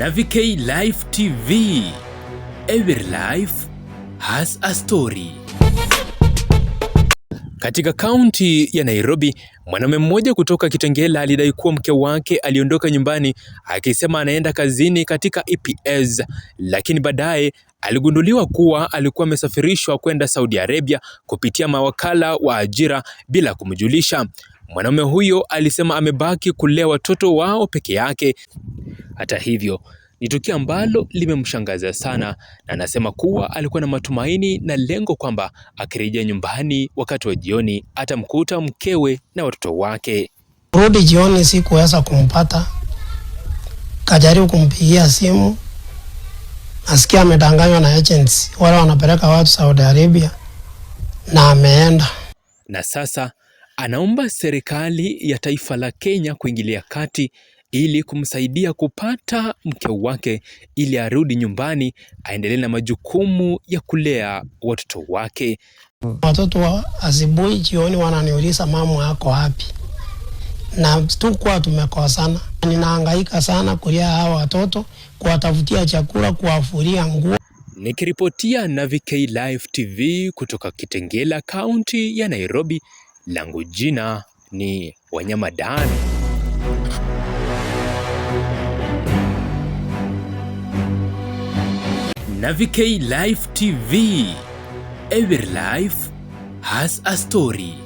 NavyK Live TV. Every life has a story. Katika kaunti ya Nairobi, mwanaume mmoja kutoka Kitengela alidai kuwa mke wake aliondoka nyumbani akisema anaenda kazini katika EPS, lakini baadaye aligunduliwa kuwa alikuwa amesafirishwa kwenda Saudi Arabia kupitia mawakala wa ajira bila kumjulisha. Mwanaume huyo alisema amebaki kulea watoto wao peke yake. Hata hivyo, ni tukio ambalo limemshangaza sana, na anasema kuwa alikuwa na matumaini na lengo kwamba akirejea nyumbani wakati wa jioni atamkuta mkewe na watoto wake. Rudi jioni sikuweza kumpata. Kajaribu kumpigia simu. Nasikia amedanganywa na agents wale wanapeleka watu Saudi Arabia na ameenda. Na sasa anaomba serikali ya taifa la Kenya kuingilia kati ili kumsaidia kupata mke wake ili arudi nyumbani aendelee na majukumu ya kulea watoto wake. Watoto wa asubuhi jioni wananiuliza mama yako wapi? Na tukua tumekosana. Ninahangaika sana kulea hao watoto, kuwatafutia chakula, kuwafulia nguo. Nikiripotia NavyK Live TV kutoka Kitengela, kaunti ya Nairobi, langu jina ni Wanyama Dan. NavyK Live TV. Every life has a story.